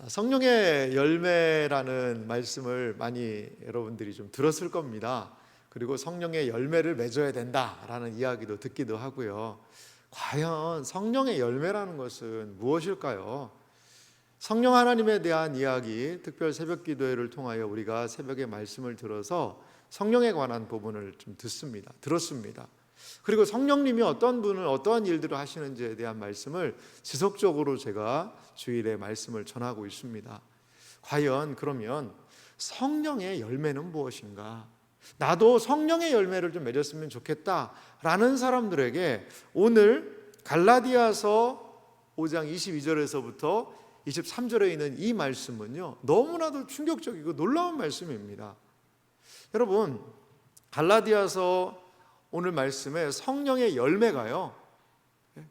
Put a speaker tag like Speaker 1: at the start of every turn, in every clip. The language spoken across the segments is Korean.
Speaker 1: 성령의 열매라는 말씀을 많이 여러분들이 좀 들었을 겁니다. 그리고 성령의 열매를 맺어야 된다라는 이야기도 듣기도 하고요. 과연 성령의 열매라는 것은 무엇일까요? 성령 하나님에 대한 이야기, 특별 새벽 기도회를 통하여 우리가 새벽에 말씀을 들어서 성령에 관한 부분을 좀 들었습니다. 그리고 성령님이 어떤 분을 어떠한 일들을 하시는지에 대한 말씀을 지속적으로 제가 주일에 말씀을 전하고 있습니다. 과연 그러면 성령의 열매는 무엇인가? 나도 성령의 열매를 좀 맺었으면 좋겠다라는 사람들에게 오늘 갈라디아서 5장 22절에서부터 23절에 있는 이 말씀은요, 너무나도 충격적이고 놀라운 말씀입니다. 여러분, 갈라디아서 오늘 말씀에 성령의 열매가요,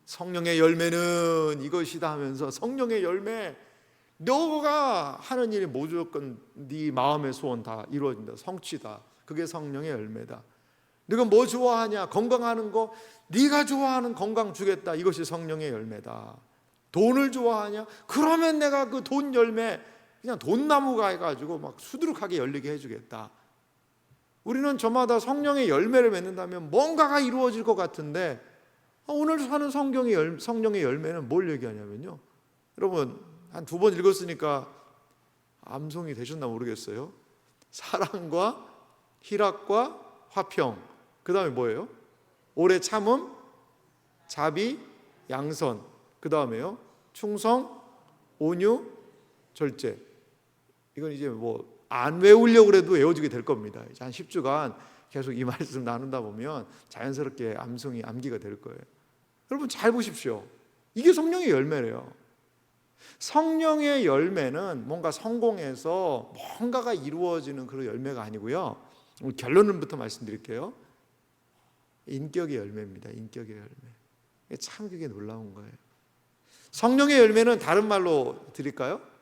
Speaker 1: 성령의 열매는 이것이다 하면서 성령의 열매, 너가 하는 일이 무조건 네 마음의 소원 다 이루어진다, 성취다, 그게 성령의 열매다. 네가 뭐 좋아하냐, 건강하는 거, 네가 좋아하는 건강 주겠다, 이것이 성령의 열매다. 돈을 좋아하냐, 그러면 내가 그 돈 열매 그냥 돈나무가 해가지고 막 수두룩하게 열리게 해주겠다. 우리는 저마다 성령의 열매를 맺는다면 뭔가가 이루어질 것 같은데, 오늘 사는 성령의 열매는 뭘 얘기하냐면요, 여러분 한 2번 읽었으니까 암송이 되셨나 모르겠어요. 사랑과 희락과 화평, 그 다음에 뭐예요? 오래 참음, 자비, 양선, 그 다음에요 충성, 온유, 절제. 이건 이제 뭐 안 외우려고 그래도 외워지게 될 겁니다. 이제 한 10주간 계속 이 말씀 나눈다 보면 자연스럽게 암기가 될 거예요. 여러분 잘 보십시오. 이게 성령의 열매래요. 성령의 열매는 뭔가 성공해서 뭔가가 이루어지는 그런 열매가 아니고요, 결론부터 말씀드릴게요. 인격의 열매입니다. 인격의 열매. 참 그게 놀라운 거예요. 성령의 열매는 다른 말로 드릴까요?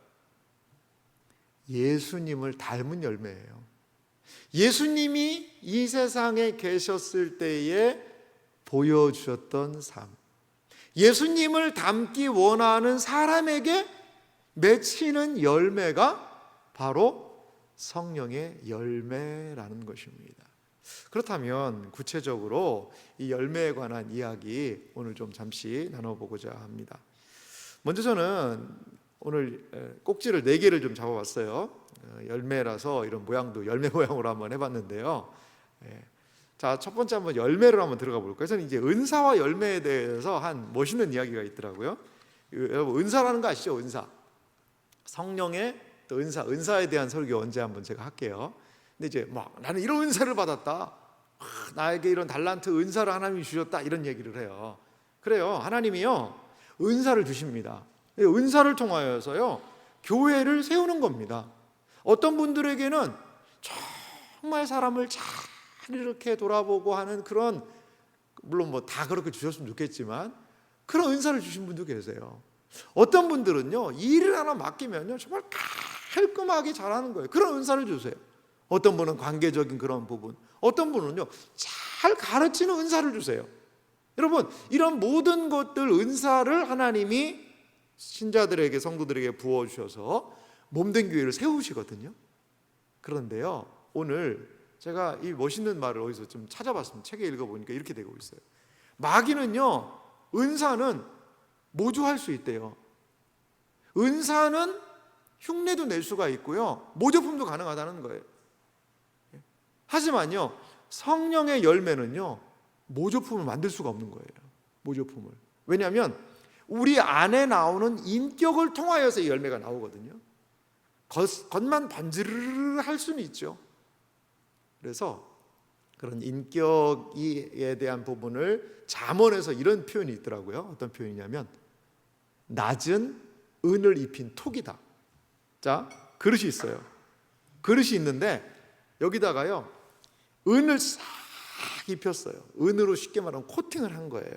Speaker 1: 예수님을 닮은 열매예요. 예수님이 이 세상에 계셨을 때에 보여주셨던 삶, 예수님을 닮기 원하는 사람에게 맺히는 열매가 바로 성령의 열매라는 것입니다. 그렇다면 구체적으로 이 열매에 관한 이야기 오늘 좀 잠시 나눠보고자 합니다. 먼저 저는 오늘 꼭지를 4개를 좀 잡아봤어요. 열매라서 이런 모양도 열매 모양으로 한번 해봤는데요. 자, 첫 번째 한번 열매로 한번 들어가 볼까요? 저는 이제 은사와 열매에 대해서 한 멋있는 이야기가 있더라고요. 여러분 은사라는 거 아시죠? 은사. 성령의 또 은사에 대한 설교 언제 한번 제가 할게요. 근데 이제 막 나는 이런 은사를 받았다, 나에게 이런 달란트 은사를 하나님이 주셨다, 이런 얘기를 해요. 그래요, 하나님이요 은사를 주십니다. 은사를 통하여서요 교회를 세우는 겁니다. 어떤 분들에게는 정말 사람을 잘 이렇게 돌아보고 하는 그런, 물론 뭐 다 그렇게 주셨으면 좋겠지만 그런 은사를 주신 분도 계세요. 어떤 분들은요 일을 하나 맡기면요 정말 깔끔하게 잘하는 거예요. 그런 은사를 주세요. 어떤 분은 관계적인 그런 부분, 어떤 분은요 잘 가르치는 은사를 주세요. 여러분, 이런 모든 것들 은사를 하나님이 신자들에게, 성도들에게 부어주셔서 몸된 교회를 세우시거든요. 그런데요, 오늘 제가 이 멋있는 말을 어디서 좀 찾아봤습니다. 책에 읽어보니까 이렇게 되고 있어요. 마귀는요 은사는 모조할 수 있대요. 은사는 흉내도 낼 수가 있고요, 모조품도 가능하다는 거예요. 하지만요 성령의 열매는요 모조품을 만들 수가 없는 거예요. 모조품을. 왜냐하면 우리 안에 나오는 인격을 통하여서 이 열매가 나오거든요. 겉만 번지르르 할 수는 있죠. 그래서 그런 인격에 대한 부분을 잠언에서 이런 표현이 있더라고요. 어떤 표현이냐면 낮은 은을 입힌 톡이다. 자, 그릇이 있어요. 그릇이 있는데 여기다가요 은을 싹 입혔어요. 은으로 쉽게 말하면 코팅을 한 거예요.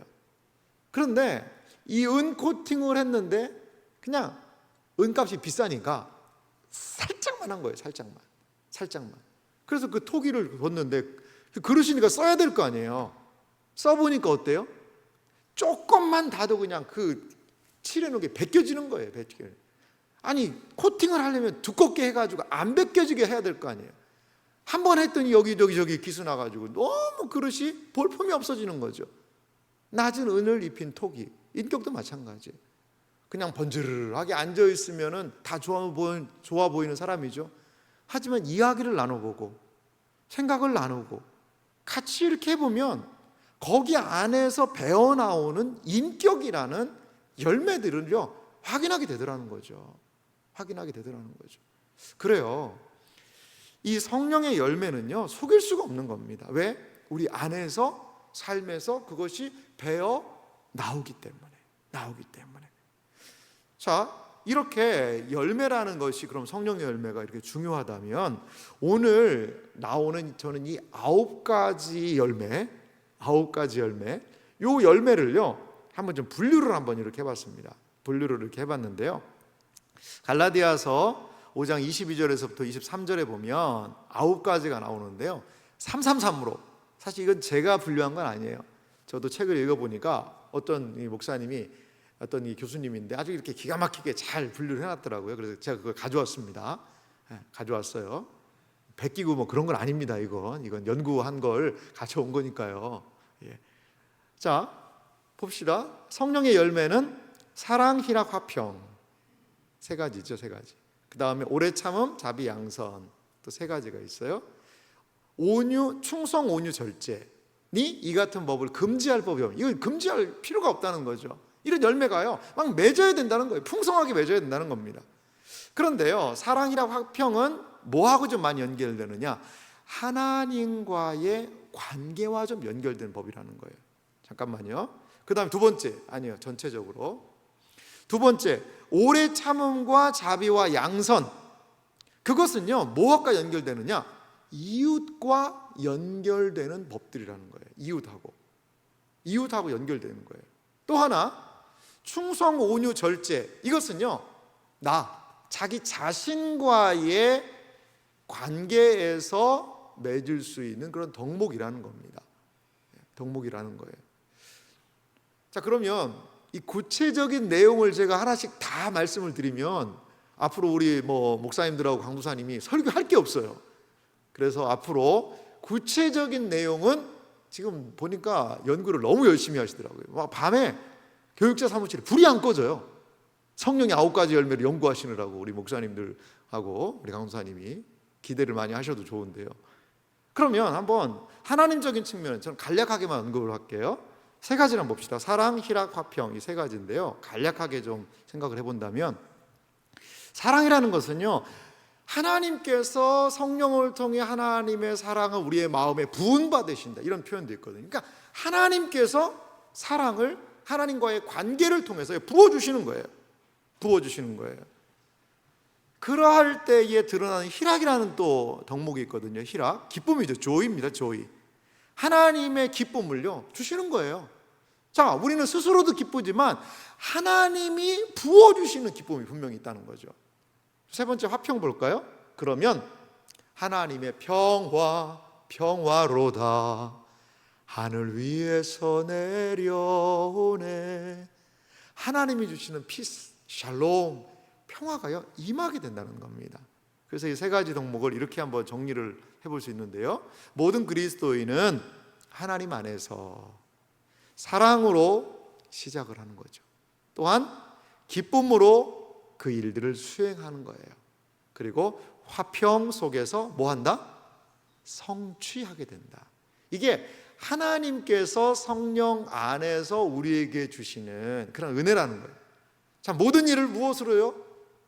Speaker 1: 그런데 이 은 코팅을 했는데 그냥 은값이 비싸니까 살짝만 한 거예요. 살짝만. 그래서 그 토기를 뒀는데 그 그릇이니까 써야 될 거 아니에요. 써보니까 어때요? 조금만 닫아도 그냥 그 칠해놓은 게 벗겨지는 거예요. 아니 코팅을 하려면 두껍게 해가지고 안 벗겨지게 해야 될 거 아니에요. 한 번 했더니 여기저기 기스 나가지고 너무 그릇이 볼품이 없어지는 거죠. 낮은 은을 입힌 토기, 인격도 마찬가지예요. 그냥 번지르르하게 앉아있으면 다 좋아 보이는 사람이죠. 하지만 이야기를 나눠보고 생각을 나누고 같이 이렇게 해보면 거기 안에서 배어나오는 인격이라는 열매들을요 확인하게 되더라는 거죠. 확인하게 되더라는 거죠. 그래요, 이 성령의 열매는요 속일 수가 없는 겁니다. 왜? 우리 안에서 삶에서 그것이 배어 나오기 때문에. 자, 이렇게 열매라는 것이 그럼 성령의 열매가 이렇게 중요하다면 오늘 나오는 저는 이 9가지 열매, 요 열매를요 한번 좀 분류를 한번 이렇게 해봤습니다. 분류를 이렇게 해봤는데요, 갈라디아서 5장 22절에서부터 23절에 보면 9가지가 나오는데요, 333으로, 사실 이건 제가 분류한 건 아니에요. 저도 책을 읽어보니까 어떤 이 목사님이, 어떤 이 교수님인데 아주 이렇게 기가 막히게 잘 분류를 해놨더라고요. 그래서 제가 그걸 가져왔습니다. 가져왔어요. 베끼고 뭐 그런 건 아닙니다. 이건 연구한 걸 가져온 거니까요. 자, 봅시다. 성령의 열매는 사랑, 희락, 화평, 3가지죠. 3가지. 그 다음에 오래 참음, 자비, 양선, 또 3가지가 있어요. 온유, 충성, 온유, 절제니 이 같은 법을 금지할 법이 없는, 이건 금지할 필요가 없다는 거죠. 이런 열매가요 막 맺어야 된다는 거예요. 풍성하게 맺어야 된다는 겁니다. 그런데요, 사랑이랑 화평은 뭐하고 좀 많이 연결되느냐, 하나님과의 관계와 좀 연결된 법이라는 거예요. 잠깐만요. 그 다음 2번째, 아니요, 전체적으로 2번째, 오래 참음과 자비와 양선, 그것은요 무엇과 연결되느냐, 이웃과 연결되는 법들이라는 거예요. 이웃하고 연결되는 거예요. 또 하나, 충성, 온유, 절제, 이것은요 자기 자신과의 관계에서 맺을 수 있는 그런 덕목이라는 겁니다. 덕목이라는 거예요. 자, 그러면 이 구체적인 내용을 제가 하나씩 다 말씀을 드리면 앞으로 우리 목사님들하고 강도사님이 설교할 게 없어요. 그래서 앞으로 구체적인 내용은 지금 보니까 연구를 너무 열심히 하시더라고요. 막 밤에 교육자 사무실에 불이 안 꺼져요. 성령의 9가지 열매를 연구하시느라고 우리 목사님들하고 우리 강도사님이 기대를 많이 하셔도 좋은데요. 그러면 한번 하나님적인 측면은 저는 간략하게만 언급을 할게요. 3가지를 한번 봅시다. 사랑, 희락, 화평, 이 3가지인데요 간략하게 좀 생각을 해본다면, 사랑이라는 것은요 하나님께서 성령을 통해 하나님의 사랑을 우리의 마음에 부은받으신다, 이런 표현도 있거든요. 그러니까 하나님께서 사랑을 하나님과의 관계를 통해서 부어주시는 거예요. 그러할 때에 드러나는 희락이라는 또 덕목이 있거든요. 희락, 기쁨이죠. 조이입니다. 조이. 하나님의 기쁨을요 주시는 거예요. 자, 우리는 스스로도 기쁘지만 하나님이 부어주시는 기쁨이 분명히 있다는 거죠. 3번째, 화평 볼까요? 그러면 하나님의 평화로다 하늘 위에서 내려오네, 하나님이 주시는 피스, 샬롬, 평화가요 임하게 된다는 겁니다. 그래서 이 3가지 덕목을 이렇게 한번 정리를 해볼 수 있는데요, 모든 그리스도인은 하나님 안에서 사랑으로 시작을 하는 거죠. 또한 기쁨으로 그 일들을 수행하는 거예요. 그리고 화평 속에서 뭐한다? 성취하게 된다. 이게 하나님께서 성령 안에서 우리에게 주시는 그런 은혜라는 거예요. 자, 모든 일을 무엇으로요?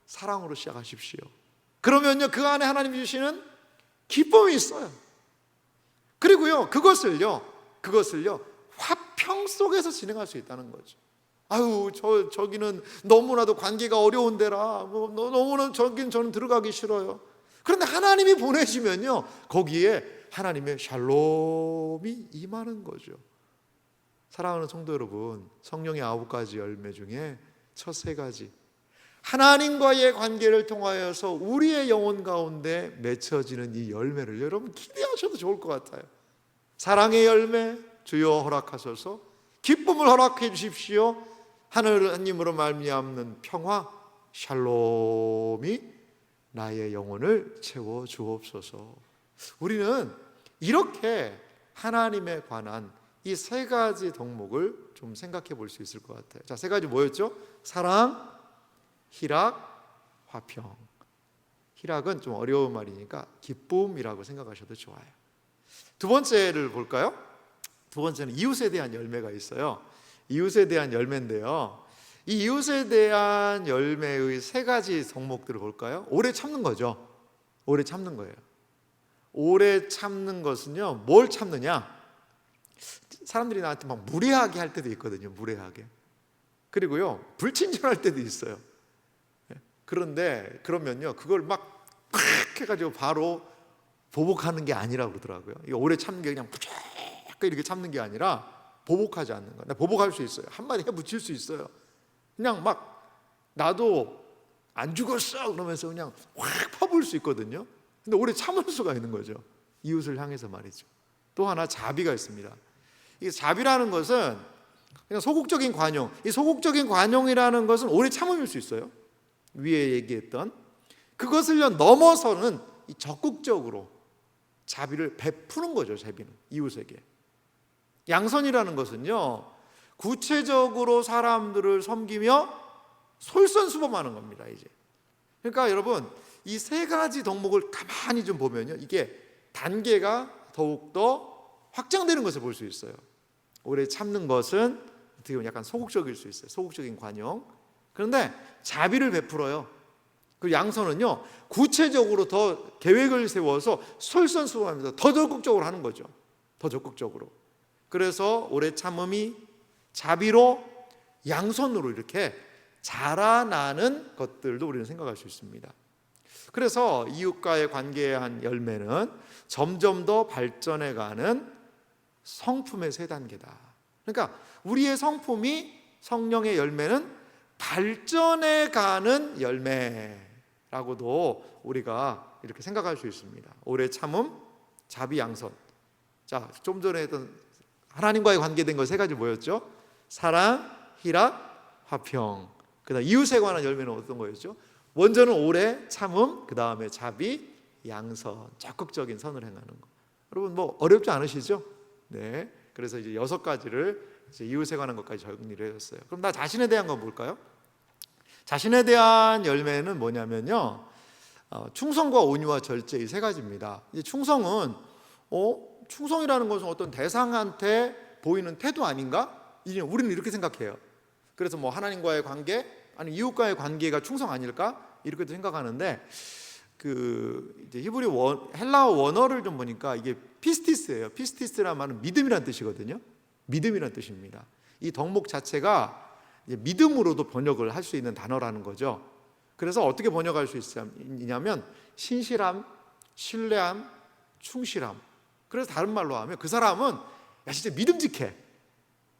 Speaker 1: 사랑으로 시작하십시오. 그러면요 그 안에 하나님이 주시는 기쁨이 있어요. 그리고요 그것을요 화평 속에서 진행할 수 있다는 거죠. 아유, 저기는 너무나도 관계가 어려운 데라, 너무나 저는 들어가기 싫어요. 그런데 하나님이 보내시면요 거기에 하나님의 샬롬이 임하는 거죠. 사랑하는 성도 여러분, 성령의 9가지 열매 중에 첫 3가지, 하나님과의 관계를 통하여서 우리의 영혼 가운데 맺혀지는 이 열매를 여러분 기대하셔도 좋을 것 같아요. 사랑의 열매 주여 허락하소서, 기쁨을 허락해 주십시오. 하나님으로 말미암는 평화, 샬롬이 나의 영혼을 채워 주옵소서. 우리는 이렇게 하나님에 관한 이 세 가지 덕목을 좀 생각해 볼 수 있을 것 같아요. 자, 세 가지 뭐였죠? 사랑, 희락, 화평. 희락은 좀 어려운 말이니까 기쁨이라고 생각하셔도 좋아요. 두 번째를 볼까요? 두 번째는 이웃에 대한 열매가 있어요. 이웃에 대한 열매인데요, 이 이웃에 대한 열매의 세 가지 덕목들을 볼까요? 오래 참는 거죠. 오래 참는 거예요. 오래 참는 것은요, 뭘 참느냐? 사람들이 나한테 막 무례하게 할 때도 있거든요. 무례하게. 그리고요, 불친절할 때도 있어요. 그런데 그러면요, 그걸 막 해가지고 바로 보복하는 게 아니라고 그러더라고요. 이거 오래 참는 게 그냥 무조건 이렇게 참는 게 아니라 보복하지 않는 거예요. 보복할 수 있어요. 한마디 해붙일 수 있어요. 그냥 막 나도 안 죽었어 그러면서 그냥 확 퍼부을 수 있거든요. 근데 오래 참을 수가 있는 거죠. 이웃을 향해서 말이죠. 또 하나 자비가 있습니다. 이 자비라는 것은 그냥 소극적인 관용. 이 소극적인 관용이라는 것은 오래 참음일 수 있어요. 위에 얘기했던 그것을 넘어서는 이 적극적으로 자비를 베푸는 거죠. 자비는 이웃에게. 양선이라는 것은요, 구체적으로 사람들을 섬기며 솔선수범하는 겁니다. 이제 그러니까 여러분, 이 세 가지 덕목을 가만히 좀 보면요, 이게 단계가 더욱더 확장되는 것을 볼 수 있어요. 오래 참는 것은 어떻게 보면 약간 소극적일 수 있어요. 소극적인 관용. 그런데 자비를 베풀어요. 그 양선은요, 구체적으로 더 계획을 세워서 솔선수범하면서 더 적극적으로 하는 거죠. 더 적극적으로. 그래서 오래 참음이 자비로, 양선으로 이렇게 자라나는 것들도 우리는 생각할 수 있습니다. 그래서 이웃과의 관계에 한 열매는 점점 더 발전해가는 성품의 세 단계다. 그러니까 우리의 성품이, 성령의 열매는 발전해가는 열매라고도 우리가 이렇게 생각할 수 있습니다. 오래 참음, 자비, 양선. 자, 좀 전에 했던 하나님과의 관계된 거 세 가지 뭐였죠? 사랑, 희락, 화평. 그다음 이웃에 관한 열매는 어떤 거였죠? 먼저는 오래 참음, 그 다음에 자비, 양선, 적극적인 선을 행하는 거. 여러분 뭐 어렵지 않으시죠? 네. 그래서 이제 6가지를 이제 이웃에 관한 것까지 정리를 해줬어요. 그럼 나 자신에 대한 건 뭘까요? 자신에 대한 열매는 뭐냐면요, 충성과 온유와 절제, 이 세 가지입니다. 이 충성은 충성이라는 것은 어떤 대상한테 보이는 태도 아닌가? 우리는 이렇게 생각해요. 그래서 뭐 하나님과의 관계, 아니 이웃과의 관계가 충성 아닐까? 이렇게도 생각하는데, 이제 히브리 헬라어 원어를 좀 보니까 이게 피스티스예요. 피스티스란 말은 믿음이란 뜻이거든요. 믿음이란 뜻입니다. 이 덕목 자체가 이제 믿음으로도 번역을 할 수 있는 단어라는 거죠. 그래서 어떻게 번역할 수 있냐면 신실함, 신뢰함, 충실함. 그래서 다른 말로 하면 그 사람은 야 진짜 믿음직해.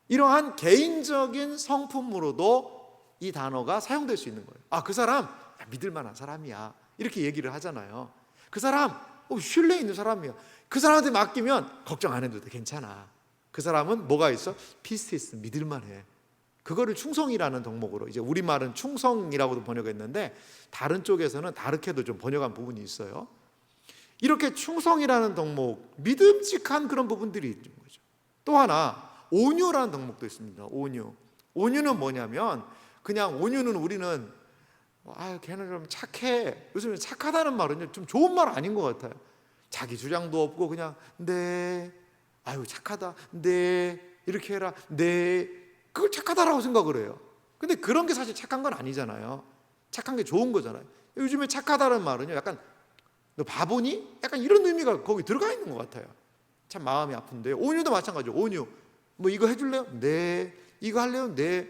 Speaker 1: 이러한 개인적인 성품으로도 이 단어가 사용될 수 있는 거예요. 아, 그 사람 믿을 만한 사람이야. 이렇게 얘기를 하잖아요. 그 사람 신뢰 있는 사람이야. 그 사람한테 맡기면 걱정 안 해도 돼. 괜찮아. 그 사람은 뭐가 있어? 피스티스, 믿을 만해. 그거를 충성이라는 덕목으로, 이제 우리말은 충성이라고도 번역했는데 다른 쪽에서는 다르게도 좀 번역한 부분이 있어요. 이렇게 충성이라는 덕목, 믿음직한 그런 부분들이 있는 거죠. 또 하나 온유라는 덕목도 있습니다. 온유는 뭐냐면, 그냥 온유는 우리는 걔는 좀 착해. 요즘에 착하다는 말은 좀 좋은 말 아닌 것 같아요. 자기 주장도 없고 그냥 네, 착하다, 네, 이렇게 해라, 네, 그걸 착하다라고 생각을 해요. 근데 그런 게 사실 착한 건 아니잖아요. 착한 게 좋은 거잖아요. 요즘에 착하다는 말은요, 약간 너 바보니? 약간 이런 의미가 거기 들어가 있는 것 같아요. 참 마음이 아픈데, 온유도 마찬가지죠. 온유, 뭐 이거 해줄래요? 네. 이거 할래요? 네.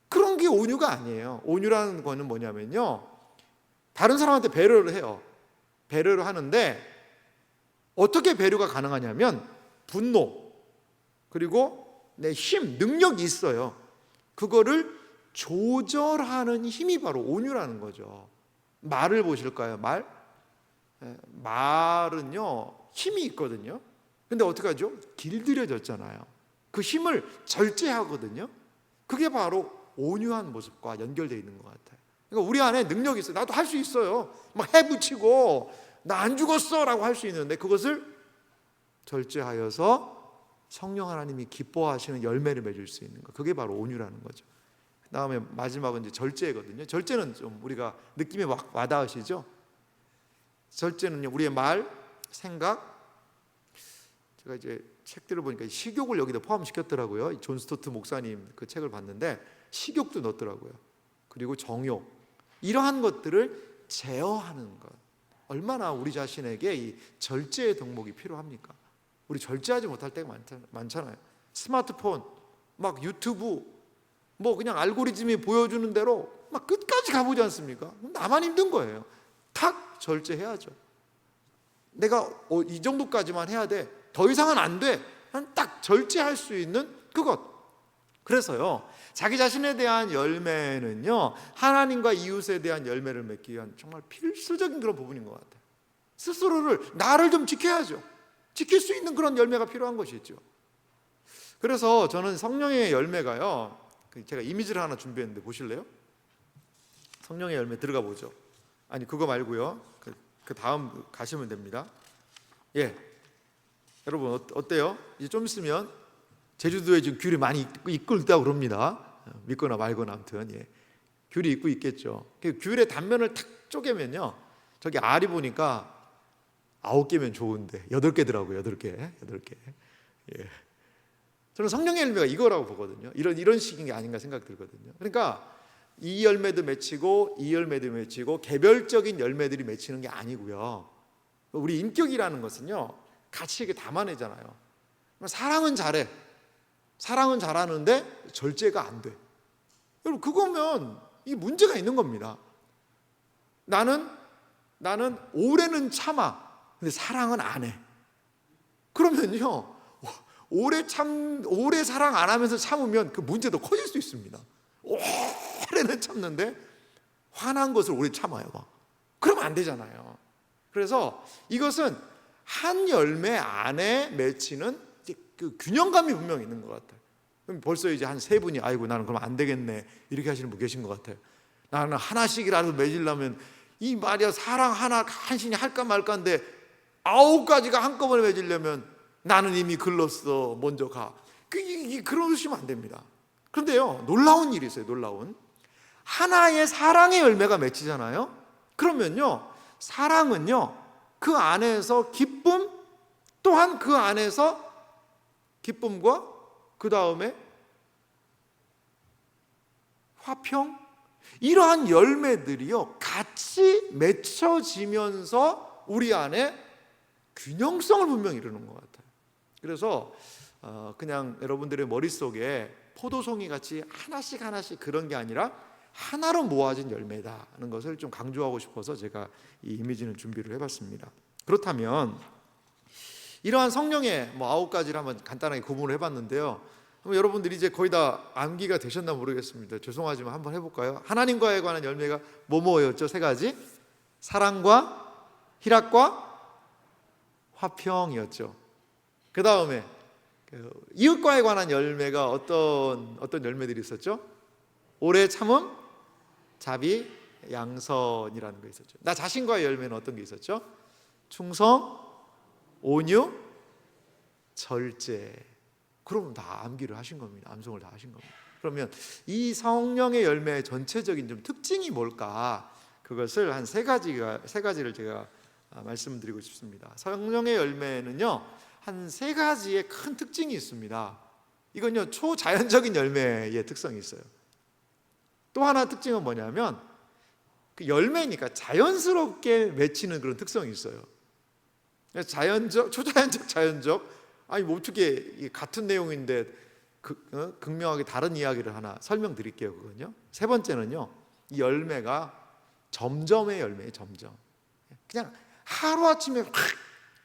Speaker 1: 그런 게 온유가 아니에요. 온유라는 거는 뭐냐면요, 다른 사람한테 배려를 해요. 배려를 하는데 어떻게 배려가 가능하냐면 분노, 그리고 내 힘, 능력이 있어요. 그거를 조절하는 힘이 바로 온유라는 거죠. 말을 보실까요? 말은요 힘이 있거든요. 근데 어떻게 하죠? 길들여졌잖아요. 그 힘을 절제하거든요. 그게 바로 온유한 모습과 연결되어 있는 것 같아요. 그러니까 우리 안에 능력이 있어요. 나도 할 수 있어요. 막 해붙이고 나 안 죽었어 라고 할 수 있는데, 그것을 절제하여서 성령 하나님이 기뻐하시는 열매를 맺을 수 있는 것, 그게 바로 온유라는 거죠. 그 다음에 마지막은 이제 절제거든요. 절제는 좀 우리가 느낌이 와닿으시죠? 절제는요, 우리의 말, 생각, 제가 이제 책들을 보니까 식욕을 여기다 포함시켰더라고요. 존 스토트 목사님 그 책을 봤는데 식욕도 넣었더라고요. 그리고 정욕, 이러한 것들을 제어하는 것. 얼마나 우리 자신에게 이 절제의 덕목이 필요합니까? 우리 절제하지 못할 때가 많잖아요. 스마트폰, 막 유튜브, 뭐 그냥 알고리즘이 보여주는 대로 막 끝까지 가보지 않습니까? 나만 힘든 거예요. 탁 절제해야죠. 내가 이 정도까지만 해야 돼. 더 이상은 안 돼. 딱 절제할 수 있는 그것. 그래서요, 자기 자신에 대한 열매는요, 하나님과 이웃에 대한 열매를 맺기 위한 정말 필수적인 그런 부분인 것 같아요. 스스로를, 나를 좀 지켜야죠. 지킬 수 있는 그런 열매가 필요한 것이죠. 그래서 저는 성령의 열매가요, 제가 이미지를 하나 준비했는데 보실래요? 성령의 열매 들어가 보죠. 아니, 그거 말고요, 그 다음 가시면 됩니다. 예, 여러분 어때요? 이제 좀 있으면 제주도에 지금 귤이 많이 익고 있다고 그럽니다. 믿거나 말거나 아무튼, 예, 귤이 익고 있겠죠. 그 귤의 단면을 탁 쪼개면요, 저기 알이 보니까 9개면 좋은데 8개더라고요. 8개. 예. 저는 성령의 열매가 이거라고 보거든요. 이런 식인 게 아닌가 생각 들거든요. 그러니까 이 열매도 맺히고 이 열매도 맺히고 개별적인 열매들이 맺히는 게 아니고요. 우리 인격이라는 것은요, 같이 이렇게 담아내잖아요. 사랑은 잘해. 사랑은 잘하는데 절제가 안 돼. 여러분, 그거면 이 문제가 있는 겁니다. 나는 오래는 참아. 근데 사랑은 안 해. 그러면요, 오래 사랑 안 하면서 참으면 그 문제도 커질 수 있습니다. 오래는 참는데 화난 것을 오래 참아요. 그러면 안 되잖아요. 그래서 이것은 한 열매 안에 맺히는 그 균형감이 분명히 있는 것 같아요. 그럼 벌써 이제 한 3분이 아이고 나는 그럼 안 되겠네 이렇게 하시는 분 계신 것 같아요. 나는 하나씩이라도 맺으려면 이 말이야, 사랑 하나 간신히 할까 말까인데 9가지가 한꺼번에 맺으려면 나는 이미 글렀어, 먼저 가. 그러시면 안 됩니다. 그런데요, 놀라운 일이 있어요. 놀라운 하나의 사랑의 열매가 맺히잖아요. 그러면요, 사랑은요, 그 안에서 기쁨, 또한 그 안에서 기쁨과 그 다음에 화평, 이러한 열매들이요 같이 맺혀지면서 우리 안에 균형성을 분명히 이루는 것 같아요. 그래서 그냥 여러분들의 머릿속에 포도송이 같이 하나씩 그런 게 아니라 하나로 모아진 열매다는 것을 좀 강조하고 싶어서 제가 이 이미지는 준비를 해봤습니다. 그렇다면 이러한 성령의 9가지를 한번 간단하게 구분을 해봤는데요. 그럼 여러분들이 이제 거의 다 암기가 되셨나 모르겠습니다. 죄송하지만 한번 해볼까요? 하나님과에 관한 열매가 뭐였죠? 3가지. 사랑과 희락과 화평이었죠. 그 다음에 이웃과에 관한 열매가 어떤 열매들이 있었죠? 오래 참음, 자비, 양선이라는 거 있었죠. 나 자신과의 열매는 어떤 게 있었죠? 충성, 온유, 절제. 그러면 다 암기를 하신 겁니다. 암송을 다 하신 겁니다. 그러면 이 성령의 열매의 전체적인 좀 특징이 뭘까? 그것을 한 3가지를 제가 말씀드리고 싶습니다. 성령의 열매는요, 한 3가지의 큰 특징이 있습니다. 이건요, 초자연적인 열매의 특성이 있어요. 또 하나 특징은 뭐냐면 그 열매니까 자연스럽게 맺히는 그런 특성이 있어요. 자연적, 초자연적, 자연적. 아니 뭐 어떻게 같은 내용인데 극명하게 다른 이야기를 하나 설명드릴게요. 그건요. 3번째는요, 이 열매가 점점의 열매예요. 점점. 그냥 하루아침에 확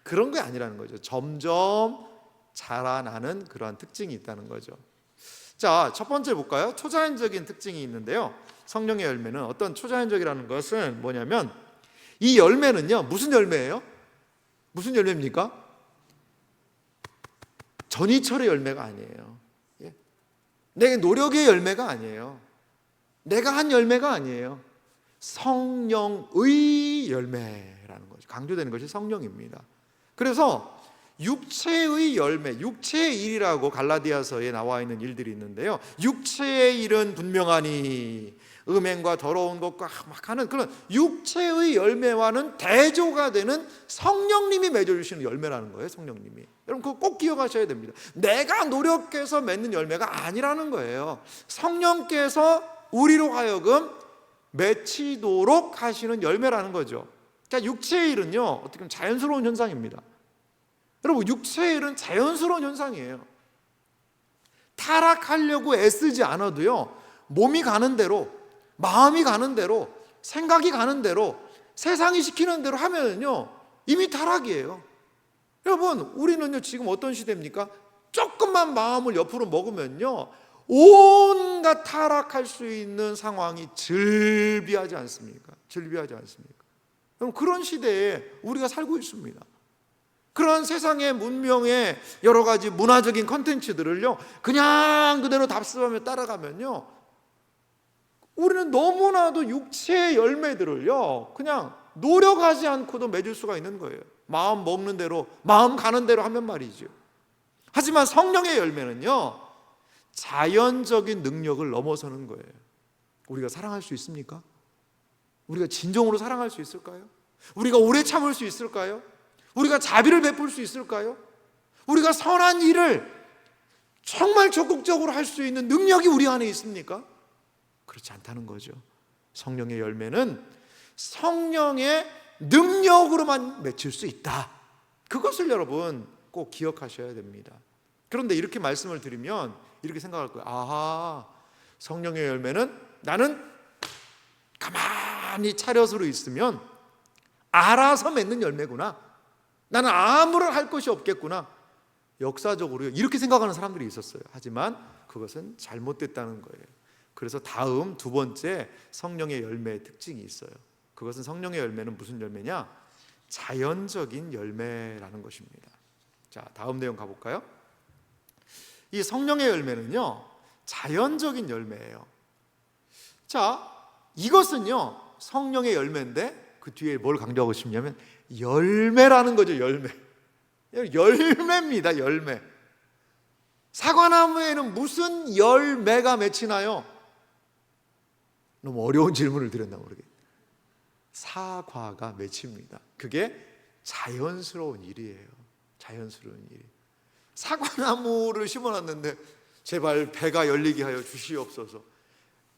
Speaker 1: 그런 게 아니라는 거죠. 점점 자라나는 그러한 특징이 있다는 거죠. 자, 첫 번째 볼까요? 초자연적인 특징이 있는데요. 성령의 열매는 어떤 초자연적이라는 것은 뭐냐면 이 열매는요, 무슨 열매예요? 무슨 열매입니까? 전이철의 열매가 아니에요. 내 노력의 열매가 아니에요. 내가 한 열매가 아니에요. 성령의 열매라는 거죠. 강조되는 것이 성령입니다. 그래서 육체의 열매, 육체의 일이라고 갈라디아서에 나와 있는 일들이 있는데요, 육체의 일은 분명하니 음행과 더러운 것과 막 하는 그런 육체의 열매와는 대조가 되는 성령님이 맺어주시는 열매라는 거예요. 성령님이. 여러분 그거 꼭 기억하셔야 됩니다. 내가 노력해서 맺는 열매가 아니라는 거예요. 성령께서 우리로 하여금 맺히도록 하시는 열매라는 거죠. 그러니까 육체의 일은요, 어떻게 보면 자연스러운 현상입니다. 여러분 육체의 일은 자연스러운 현상이에요. 타락하려고 애쓰지 않아도요, 몸이 가는 대로, 마음이 가는 대로, 생각이 가는 대로, 세상이 시키는 대로 하면요 이미 타락이에요. 여러분 우리는요 지금 어떤 시대입니까? 조금만 마음을 옆으로 먹으면요 온갖 타락할 수 있는 상황이 즐비하지 않습니까? 즐비하지 않습니까? 여러분 그런 시대에 우리가 살고 있습니다. 그런 세상의 문명의 여러 가지 문화적인 컨텐츠들을요 그냥 그대로 답습하며 따라가면요 우리는 너무나도 육체의 열매들을요 그냥 노력하지 않고도 맺을 수가 있는 거예요. 마음 먹는 대로, 마음 가는 대로 하면 말이죠. 하지만 성령의 열매는요 자연적인 능력을 넘어서는 거예요. 우리가 사랑할 수 있습니까? 우리가 진정으로 사랑할 수 있을까요? 우리가 오래 참을 수 있을까요? 우리가 자비를 베풀 수 있을까요? 우리가 선한 일을 정말 적극적으로 할 수 있는 능력이 우리 안에 있습니까? 그렇지 않다는 거죠. 성령의 열매는 성령의 능력으로만 맺힐 수 있다. 그것을 여러분 꼭 기억하셔야 됩니다. 그런데 이렇게 말씀을 드리면 이렇게 생각할 거예요. 아하, 성령의 열매는 나는 가만히 차렷으로 있으면 알아서 맺는 열매구나. 나는 아무런 할 것이 없겠구나. 역사적으로 이렇게 생각하는 사람들이 있었어요. 하지만 그것은 잘못됐다는 거예요. 그래서 다음 두 번째 성령의 열매의 특징이 있어요. 그것은 성령의 열매는 무슨 열매냐? 자연적인 열매라는 것입니다. 자, 다음 내용 가볼까요? 이 성령의 열매는요 자연적인 열매예요. 자, 이것은요 성령의 열매인데 그 뒤에 뭘 강조하고 싶냐면 열매라는 거죠. 열매입니다. 열매. 사과나무에는 무슨 열매가 맺히나요? 너무 어려운 질문을 드렸나 모르겠어요. 사과가 맺힙니다. 그게 자연스러운 일이에요. 자연스러운 일. 사과나무를 심어놨는데 제발 배가 열리게 하여 주시옵소서.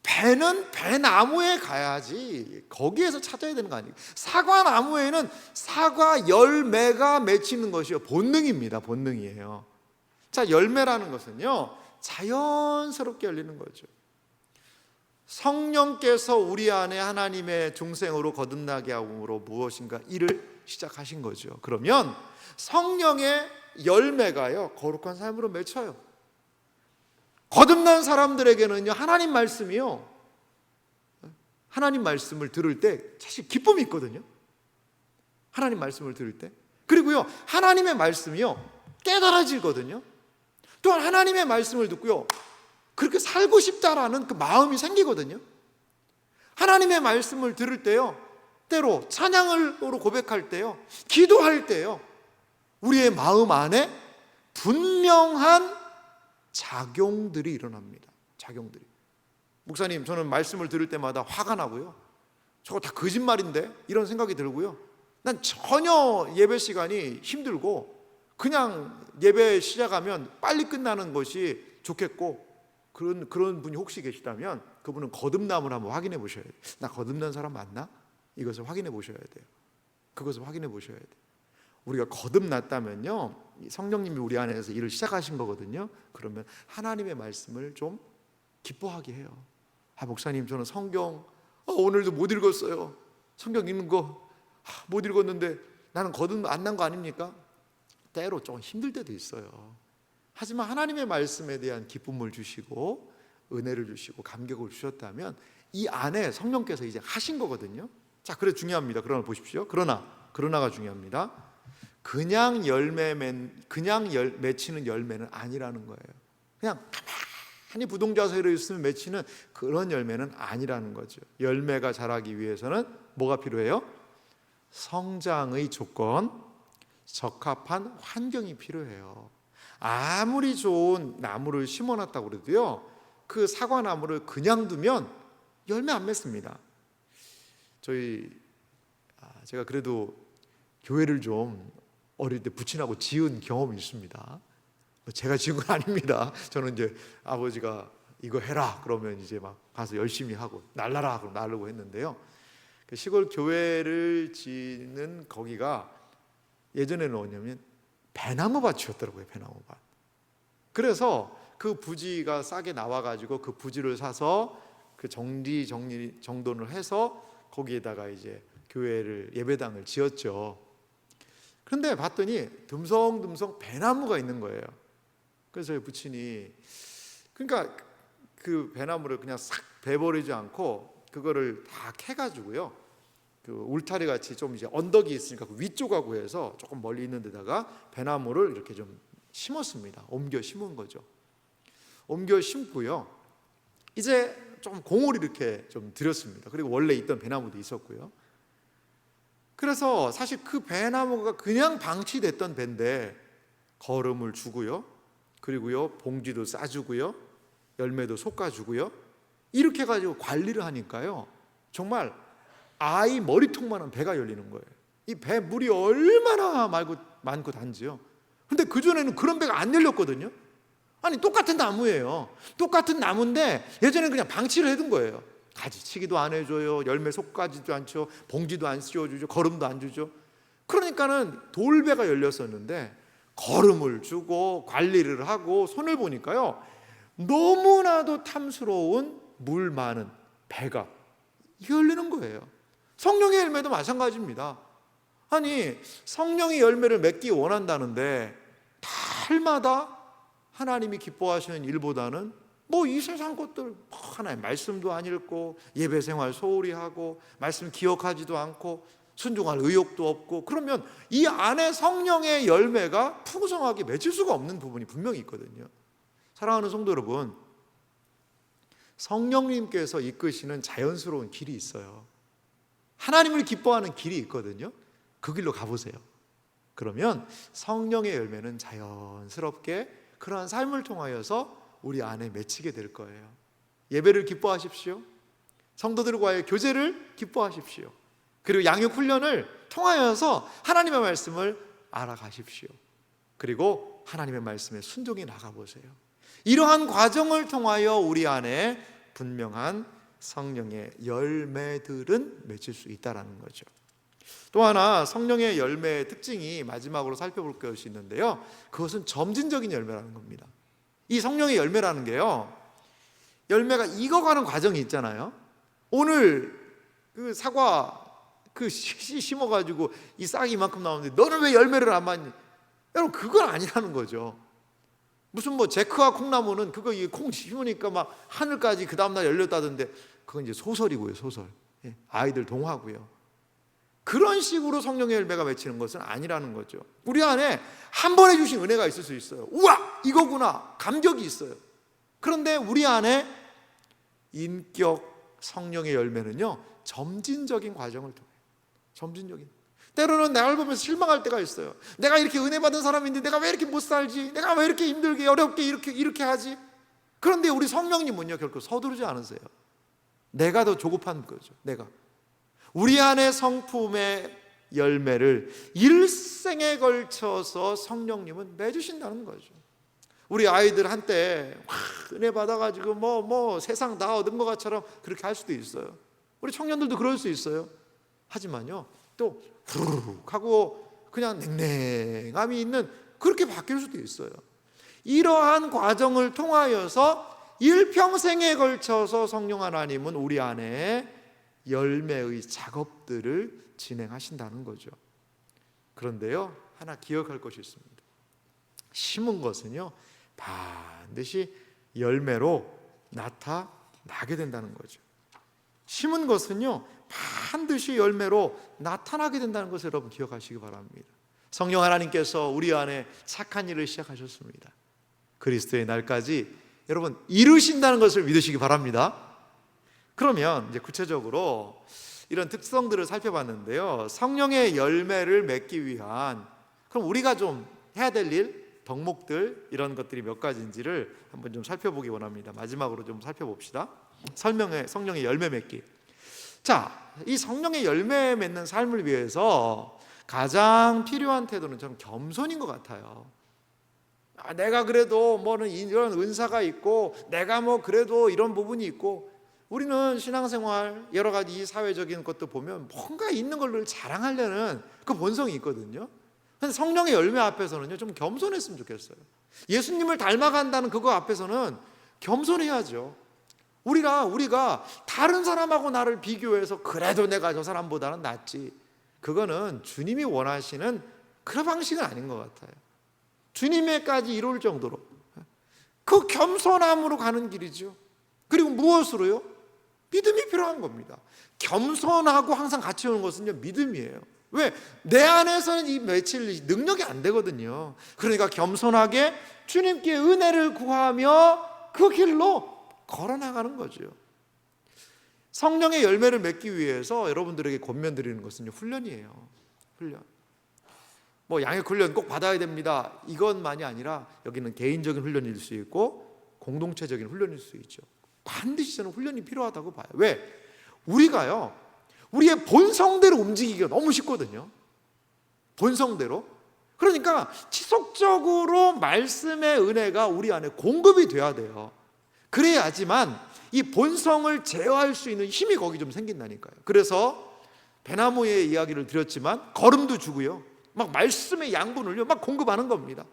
Speaker 1: 배는 배나무에 가야지 거기에서 찾아야 되는 거 아니에요. 사과나무에는 사과 열매가 맺히는 것이요 본능입니다. 본능이에요. 자, 열매라는 것은요 자연스럽게 열리는 거죠. 성령께서 우리 안에 하나님의 중생으로 거듭나게 함으로 무엇인가 일을 시작하신 거죠. 그러면 성령의 열매가요 거룩한 삶으로 맺혀요. 거듭난 사람들에게는요 하나님 말씀이요 하나님 말씀을 들을 때 사실 기쁨이 있거든요. 하나님 말씀을 들을 때. 그리고요 하나님의 말씀이요 깨달아지거든요. 또한 하나님의 말씀을 듣고요 그렇게 살고 싶다라는 그 마음이 생기거든요. 하나님의 말씀을 들을 때요 때로 찬양으로 고백할 때요 기도할 때요 우리의 마음 안에 분명한 작용들이 일어납니다. 작용들이. 목사님 저는 말씀을 들을 때마다 화가 나고요 저거 다 거짓말인데 이런 생각이 들고요 난 전혀 예배 시간이 힘들고 그냥 예배 시작하면 빨리 끝나는 것이 좋겠고 그런 분이 혹시 계시다면 그분은 거듭남을 한번 확인해 보셔야 돼요. 나 거듭난 사람 맞나? 이것을 확인해 보셔야 돼요. 그것을 확인해 보셔야 돼요. 우리가 거듭났다면요 성령님이 우리 안에서 일을 시작하신 거거든요. 그러면 하나님의 말씀을 좀 기뻐하게 해요. 아 목사님 저는 성경 오늘도 못 읽었어요. 성경 읽는 거 못 읽었는데 나는 거듭 안 난 거 아닙니까? 때로 좀 힘들 때도 있어요. 하지만 하나님의 말씀에 대한 기쁨을 주시고 은혜를 주시고 감격을 주셨다면 이 안에 성령께서 이제 하신 거거든요. 자, 그래 중요합니다. 그러나 보십시오. 그러나가 중요합니다. 그냥 맺히는 열매는 아니라는 거예요. 그냥 가만히 부동자세로 있으면 맺히는 그런 열매는 아니라는 거죠. 열매가 자라기 위해서는 뭐가 필요해요? 성장의 조건, 적합한 환경이 필요해요. 아무리 좋은 나무를 심어놨다고 그래도요, 그 사과나무를 그냥 두면 열매 안 맺습니다. 제가 그래도 교회를 좀 어릴 때 부친하고 지은 경험이 있습니다. 제가 지은 건 아닙니다. 저는 이제 아버지가 이거 해라 그러면 이제 막 가서 열심히 하고 날라라 그럼 날르고 했는데요. 시골 교회를 짓는 거기가 예전에는 뭐냐면 배나무 밭이었더라고요. 배나무 밭. 그래서 그 부지가 싸게 나와가지고 그 부지를 사서 그 정돈을 해서 거기에다가 이제 교회를 예배당을 지었죠. 그런데 봤더니 듬성듬성 배나무가 있는 거예요. 그래서 저희 부친이 그러니까 그 배나무를 그냥 싹 베버리지 않고 그거를 다 캐가지고요. 그 울타리 같이 좀 이제 언덕이 있으니까 그 위쪽하고 해서 조금 멀리 있는 데다가 배나무를 이렇게 좀 심었습니다. 옮겨 심은 거죠. 옮겨 심고요. 이제 좀 공을 이렇게 좀 들였습니다. 그리고 원래 있던 배나무도 있었고요. 그래서 사실 그 배나무가 그냥 방치됐던 배인데 거름을 주고요. 그리고요 봉지도 싸주고요. 열매도 솎아주고요. 이렇게 해가지고 관리를 하니까요. 정말 아이 머리통만한 배가 열리는 거예요. 이 배 물이 얼마나 많고 단지요. 근데 그전에는 그런 배가 안 열렸거든요. 아니 똑같은 나무예요. 똑같은 나무인데 예전에는 그냥 방치를 해둔 거예요. 가지치기도 안 해줘요. 열매 속까지도 않죠. 봉지도 안 씌워주죠. 거름도 안 주죠. 그러니까는 돌배가 열렸었는데 거름을 주고 관리를 하고 손을 보니까요 너무나도 탐스러운 물 많은 배가 열리는 거예요. 성령의 열매도 마찬가지입니다. 아니 성령의 열매를 맺기 원한다는데 달마다 하나님이 기뻐하시는 일보다는 뭐 이 세상 것들 하나의 말씀도 안 읽고 예배 생활 소홀히 하고 말씀 기억하지도 않고 순종할 의욕도 없고 그러면 이 안에 성령의 열매가 풍성하게 맺힐 수가 없는 부분이 분명히 있거든요. 사랑하는 성도 여러분, 성령님께서 이끄시는 자연스러운 길이 있어요. 하나님을 기뻐하는 길이 있거든요. 그 길로 가보세요. 그러면 성령의 열매는 자연스럽게 그러한 삶을 통하여서 우리 안에 맺히게 될 거예요. 예배를 기뻐하십시오. 성도들과의 교제를 기뻐하십시오. 그리고 양육 훈련을 통하여서 하나님의 말씀을 알아가십시오. 그리고 하나님의 말씀에 순종해 나가보세요. 이러한 과정을 통하여 우리 안에 분명한 성령의 열매들은 맺힐 수 있다는 거죠. 또 하나 성령의 열매의 특징이 마지막으로 살펴볼 것이 있는데요. 그것은 점진적인 열매라는 겁니다. 이 성령의 열매라는 게요, 열매가 익어가는 과정이 있잖아요. 오늘 그 사과 그 씨 심어가지고 이 싹이 이만큼 나오는데 너는 왜 열매를 안 맞니? 여러분 그건 아니라는 거죠. 무슨 뭐 제크와 콩나무는 그거 이 콩 심으니까 막 하늘까지 그 다음날 열렸다던데 그건 이제 소설이고요, 소설. 아이들 동화고요. 그런 식으로 성령의 열매가 맺히는 것은 아니라는 거죠. 우리 안에 한 번에 주신 은혜가 있을 수 있어요. 우와 이거구나 감격이 있어요. 그런데 우리 안에 인격 성령의 열매는요 점진적인 과정을 통해요. 점진적인. 때로는 나를 보면서 실망할 때가 있어요. 내가 이렇게 은혜 받은 사람인데 내가 왜 이렇게 못 살지? 내가 왜 이렇게 힘들게 어렵게 이렇게 하지? 그런데 우리 성령님은요 결코 서두르지 않으세요. 내가 더 조급한 거죠. 내가 우리 안에 성품의 열매를 일생에 걸쳐서 성령님은 맺으신다는 거죠. 우리 아이들 한때 은혜 받아가지고 뭐 세상 다 얻은 것 같처럼 그렇게 할 수도 있어요. 우리 청년들도 그럴 수 있어요. 하지만요 또 후루룩 하고 그냥 냉랭함이 있는 그렇게 바뀔 수도 있어요. 이러한 과정을 통하여서 일평생에 걸쳐서 성령 하나님은 우리 안에 열매의 작업들을 진행하신다는 거죠. 그런데요 하나 기억할 것이 있습니다. 심은 것은요 반드시 열매로 나타나게 된다는 거죠. 심은 것은요 반드시 열매로 나타나게 된다는 것을 여러분 기억하시기 바랍니다. 성령 하나님께서 우리 안에 착한 일을 시작하셨습니다. 그리스도의 날까지 여러분 이루신다는 것을 믿으시기 바랍니다. 그러면 이제 구체적으로 이런 특성들을 살펴봤는데요. 성령의 열매를 맺기 위한, 그럼 우리가 좀 해야 될 일, 덕목들, 이런 것들이 몇 가지인지를 한번 좀 살펴보기 원합니다. 마지막으로 좀 살펴봅시다. 성령의 열매 맺기. 자, 이 성령의 열매 맺는 삶을 위해서 가장 필요한 태도는 저는 겸손인 것 같아요. 내가 그래도 뭐는 이런 은사가 있고, 내가 뭐 그래도 이런 부분이 있고, 우리는 신앙생활 여러 가지 사회적인 것도 보면 뭔가 있는 걸로 자랑하려는 그 본성이 있거든요. 성령의 열매 앞에서는요 좀 겸손했으면 좋겠어요. 예수님을 닮아간다는 그거 앞에서는 겸손해야죠. 우리가 다른 사람하고 나를 비교해서 그래도 내가 저 사람보다는 낫지, 그거는 주님이 원하시는 그런 방식은 아닌 것 같아요. 주님에까지 이룰 정도로 그 겸손함으로 가는 길이죠. 그리고 무엇으로요? 믿음이 필요한 겁니다. 겸손하고 항상 같이 오는 것은요 믿음이에요. 왜? 내 안에서는 이 맺힐 능력이 안 되거든요. 그러니까 겸손하게 주님께 은혜를 구하며 그 길로 걸어나가는 거죠. 성령의 열매를 맺기 위해서 여러분들에게 권면드리는 것은 훈련이에요. 훈련. 뭐 양육 훈련 꼭 받아야 됩니다, 이것만이 아니라 여기는 개인적인 훈련일 수 있고 공동체적인 훈련일 수 있죠. 반드시 저는 훈련이 필요하다고 봐요. 왜? 우리가요 우리의 본성대로 움직이기가 너무 쉽거든요. 본성대로. 그러니까 지속적으로 말씀의 은혜가 우리 안에 공급이 돼야 돼요. 그래야지만 이 본성을 제어할 수 있는 힘이 거기 좀 생긴다니까요. 그래서 배나무의 이야기를 드렸지만 걸음도 주고요, 막 말씀의 양분을요 막 공급하는 겁니다.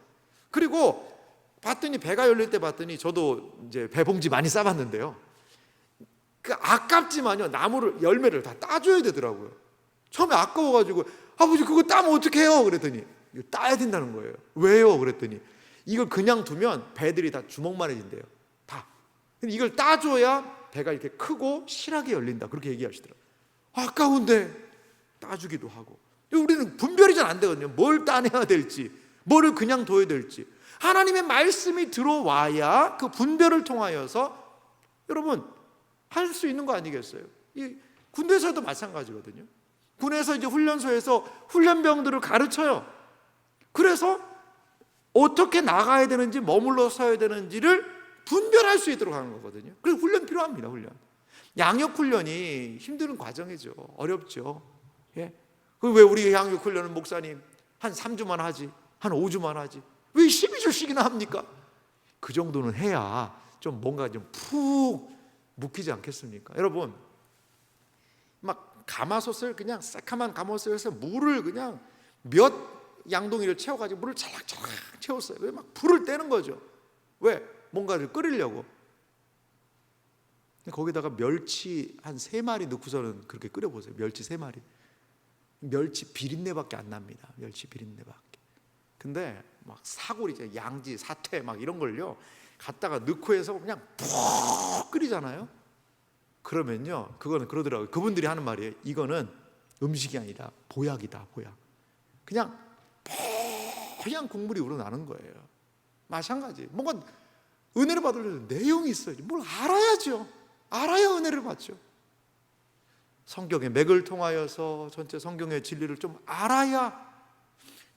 Speaker 1: 그리고 봤더니 배가 열릴 때 봤더니, 저도 이제 배봉지 많이 싸봤는데요, 그 아깝지만요 나무를 열매를 다 따줘야 되더라고요. 처음에 아까워가지고 아버지 그거 따면 어떡해요 그랬더니 이거 따야 된다는 거예요. 왜요 그랬더니 이걸 그냥 두면 배들이 다 주먹만해진대요. 다. 근데 이걸 따줘야 배가 이렇게 크고 실하게 열린다, 그렇게 얘기하시더라고요. 아까운데 따주기도 하고. 우리는 분별이 잘 안 되거든요. 뭘 따내야 될지, 뭐를 그냥 둬야 될지. 하나님의 말씀이 들어와야 그 분별을 통하여서 여러분 할 수 있는 거 아니겠어요? 이 군대에서도 마찬가지거든요. 군에서 이제 훈련소에서 훈련병들을 가르쳐요. 그래서 어떻게 나가야 되는지, 머물러 서야 되는지를 분별할 수 있도록 하는 거거든요. 그래서 훈련 필요합니다. 훈련. 양육 훈련이 힘든 과정이죠. 어렵죠. 예. 왜 우리 양육 훈련은 목사님 한 3주만 하지, 한 5주만 하지, 왜 12주씩이나 합니까? 그 정도는 해야 좀 뭔가 좀 푹 묵히지 않겠습니까? 여러분, 막 가마솥을 그냥 새카만 가마솥에서 물을 그냥 몇 양동이를 채워가지고 물을 찰락찰락 채웠어요. 왜? 막 불을 떼는 거죠. 왜? 뭔가를 끓이려고. 거기다가 멸치 한 3마리 넣고서는 그렇게 끓여보세요. 멸치 3마리. 멸치 비린내밖에 안 납니다. 멸치 비린내밖에. 근데 막 사골이, 양지, 사태 막 이런 걸요 갖다가 넣고 해서 그냥 푹 끓이잖아요. 그러면요 그거는 그러더라고요. 그분들이 하는 말이에요. 이거는 음식이 아니라 보약이다, 보약. 그냥 뽀얀 국물이 우러나는 거예요. 마찬가지. 뭔가 은혜를 받으려면 내용이 있어야지. 뭘 알아야죠. 알아야 은혜를 받죠. 성경의 맥을 통하여서 전체 성경의 진리를 좀 알아야,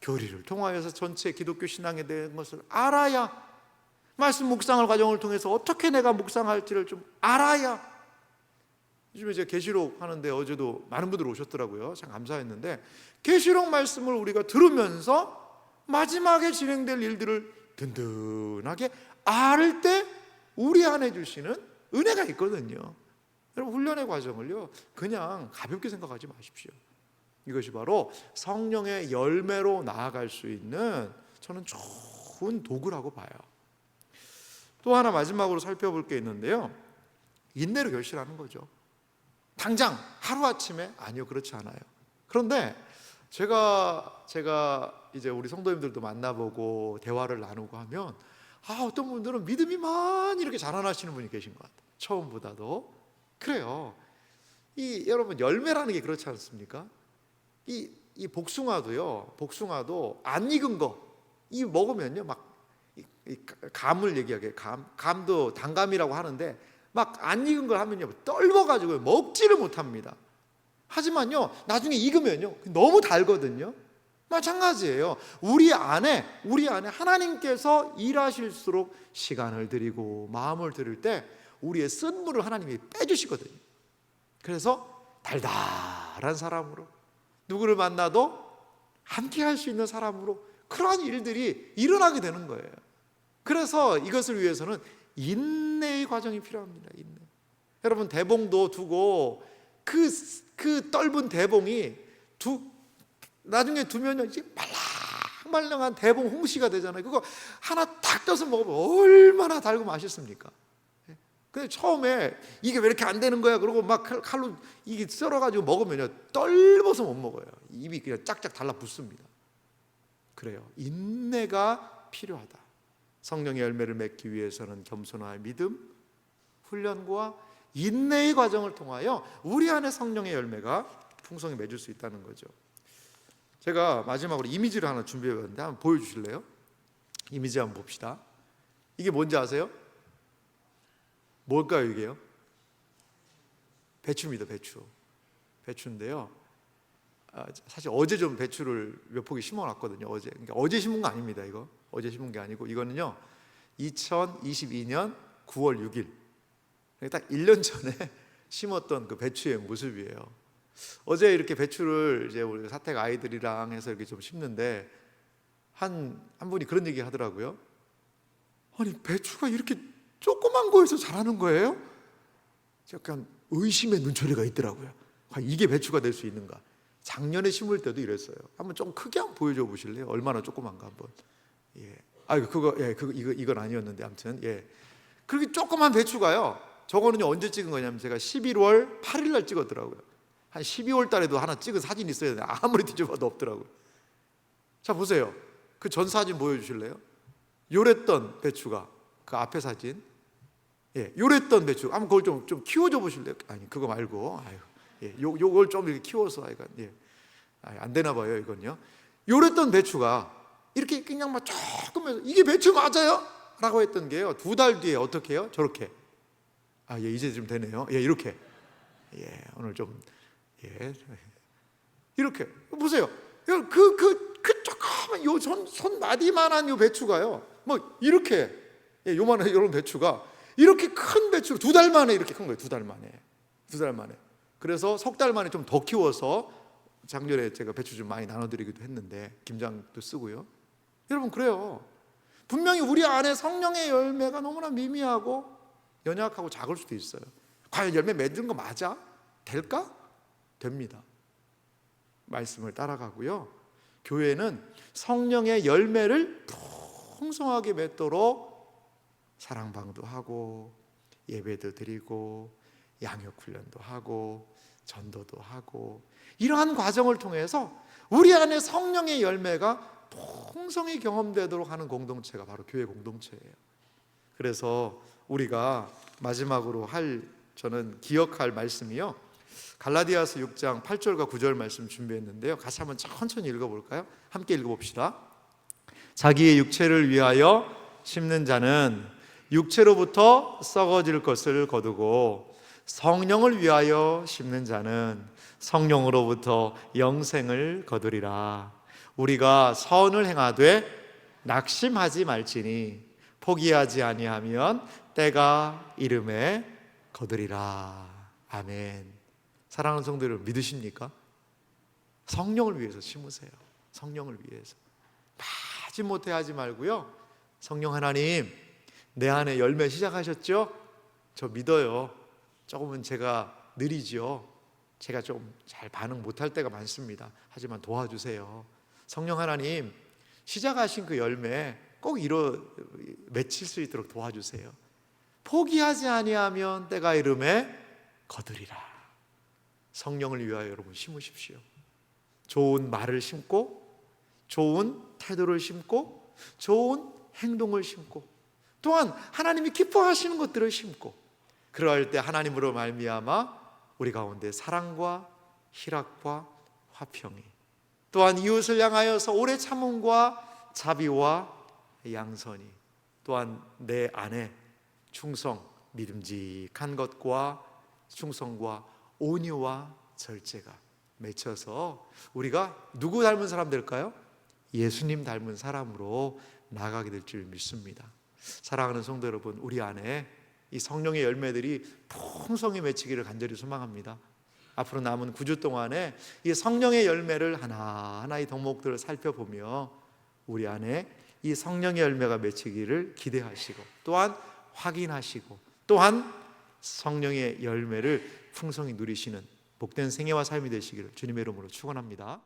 Speaker 1: 교리를 통하여서 전체 기독교 신앙에 대한 것을 알아야, 말씀 묵상할 과정을 통해서 어떻게 내가 묵상할지를 좀 알아야. 요즘에 제가 계시록 하는데 어제도 많은 분들 오셨더라고요. 참 감사했는데, 계시록 말씀을 우리가 들으면서 마지막에 진행될 일들을 든든하게 알 때 우리 안에 주시는 은혜가 있거든요. 여러분, 훈련의 과정을요 그냥 가볍게 생각하지 마십시오. 이것이 바로 성령의 열매로 나아갈 수 있는 저는 좋은 도구라고 봐요. 또 하나 마지막으로 살펴볼 게 있는데요, 인내로 결실하는 거죠. 당장 하루아침에, 아니요, 그렇지 않아요. 그런데 제가 이제 우리 성도님들도 만나보고 대화를 나누고 하면, 어떤 분들은 믿음이 많이 이렇게 자라나시는 분이 계신 것 같아요. 처음보다도. 그래요. 여러분, 열매라는 게 그렇지 않습니까? 복숭아도요, 복숭아도 안 익은 거 먹으면요 막 감을 얘기하게 감도 단감이라고 하는데 막 안 익은 걸 하면요 떨궈가지고 먹지를 못합니다. 하지만요 나중에 익으면요 너무 달거든요. 마찬가지예요. 우리 안에 하나님께서 일하실수록 시간을 드리고 마음을 드릴 때 우리의 쓴물을 하나님이 빼주시거든요. 그래서 달달한 사람으로 누구를 만나도 함께 할 수 있는 사람으로 그러한 일들이 일어나게 되는 거예요. 그래서 이것을 위해서는 인내의 과정이 필요합니다. 인내. 여러분 대봉도 두고 그 떫은 대봉이 나중에 두면요 이제 말랑말랑한 대봉 홍시가 되잖아요. 그거 하나 탁 떠서 먹으면 얼마나 달고 맛있습니까? 근데 처음에 이게 왜 이렇게 안 되는 거야? 그러고 막 칼로 이게 썰어가지고 먹으면요 떫어서 못 먹어요. 입이 그냥 짝짝 달라붙습니다. 그래요. 인내가 필요하다. 성령의 열매를 맺기 위해서는 겸손과 믿음, 훈련과 인내의 과정을 통하여 우리 안에 성령의 열매가 풍성히 맺을 수 있다는 거죠. 제가 마지막으로 이미지를 하나 준비해봤는데 한번 보여주실래요? 이미지 한번 봅시다. 이게 뭔지 아세요? 뭘까요 이게요? 배추입니다. 배추인데요 사실 어제 좀 배추를 몇 포기 심어놨거든요. 그러니까 어제 심은 거 아닙니다. 이거 어제 심은 게 아니고 이거는요 2022년 9월 6일 딱 1년 전에 심었던 그 배추의 모습이에요. 어제 이렇게 배추를 이제 우리 사택 아이들이랑 해서 이렇게 좀 심는데 한 분이 그런 얘기 하더라고요. 아니 배추가 이렇게 조그만 거에서 자라는 거예요? 약간 의심의 눈초리가 있더라고요. 이게 배추가 될 수 있는가? 작년에 심을 때도 이랬어요. 한번 좀 크게 한번 보여줘 보실래요? 얼마나 조그만가 한번. 이건 아니었는데 아무튼 그렇게 조그만 배추가요. 저거는요 언제 찍은 거냐면 제가 11월 8일 날 찍었더라고요. 한 12월 달에도 하나 찍은 사진이 있어야 되는데 아무리 뒤져봐도 없더라고요. 자 보세요. 그 전 사진 보여주실래요? 요랬던 배추가 그 앞에 사진. 요랬던 배추. 한번 그걸 좀 키워줘 보실래요? 아니 그거 말고. 요걸 좀 이렇게 키워서 안 되나 봐요 이건요. 요랬던 배추가 이렇게 그냥 막 조금 이게 배추 맞아요? 라고 했던 게요 2달 뒤에 어떻게 해요? 저렇게 이제 좀 되네요. 이렇게 오늘 좀 이렇게 보세요. 그 조그만 요 손마디만한 요 배추가요 뭐 이렇게 요만한 이런 배추가 이렇게 큰 배추로 2달 만에 이렇게 큰 거예요. 2달 만에. 그래서 3달 만에 좀 더 키워서 작년에 제가 배추 좀 많이 나눠드리기도 했는데 김장도 쓰고요. 여러분 그래요. 분명히 우리 안에 성령의 열매가 너무나 미미하고 연약하고 작을 수도 있어요. 과연 열매 맺는 거 맞아? 될까? 됩니다. 말씀을 따라가고요. 교회는 성령의 열매를 풍성하게 맺도록 사랑방도 하고 예배도 드리고 양육훈련도 하고 전도도 하고 이러한 과정을 통해서 우리 안에 성령의 열매가 풍성히 경험되도록 하는 공동체가 바로 교회 공동체예요. 그래서 우리가 마지막으로 저는 기억할 말씀이요 갈라디아서 6장 8절과 9절 말씀 준비했는데요 같이 한번 천천히 읽어볼까요? 함께 읽어봅시다. 자기의 육체를 위하여 심는 자는 육체로부터 썩어질 것을 거두고 성령을 위하여 심는 자는 성령으로부터 영생을 거두리라. 우리가 선을 행하되 낙심하지 말지니 포기하지 아니하면 때가 이름에 거두리라. 아멘. 사랑하는 성도 여러분 믿으십니까? 성령을 위해서 심으세요. 성령을 위해서 마지못해 하지 말고요. 성령 하나님 내 안에 열매 시작하셨죠? 저 믿어요. 조금은 제가 느리죠. 제가 좀 잘 반응 못할 때가 많습니다. 하지만 도와주세요. 성령 하나님 시작하신 그 열매 꼭 맺힐 수 있도록 도와주세요. 포기하지 아니하면 때가 이름에 거두리라. 성령을 위하여 여러분 심으십시오. 좋은 말을 심고 좋은 태도를 심고 좋은 행동을 심고 또한 하나님이 기뻐하시는 것들을 심고 그러할 때 하나님으로 말미암아 우리 가운데 사랑과 희락과 화평이 또한 이웃을 향하여서 오래 참음과 자비와 양선이 또한 내 안에 충성, 믿음직한 것과 충성과 온유와 절제가 맺혀서 우리가 누구 닮은 사람 될까요? 예수님 닮은 사람으로 나가게 될 줄 믿습니다. 사랑하는 성도 여러분, 우리 안에 이 성령의 열매들이 풍성히 맺히기를 간절히 소망합니다. 앞으로 남은 9주 동안에 이 성령의 열매를 하나하나 이 덕목들을 살펴보며 우리 안에 이 성령의 열매가 맺히기를 기대하시고 또한 확인하시고 또한 성령의 열매를 풍성히 누리시는 복된 생애와 삶이 되시기를 주님의 이름으로 축원합니다.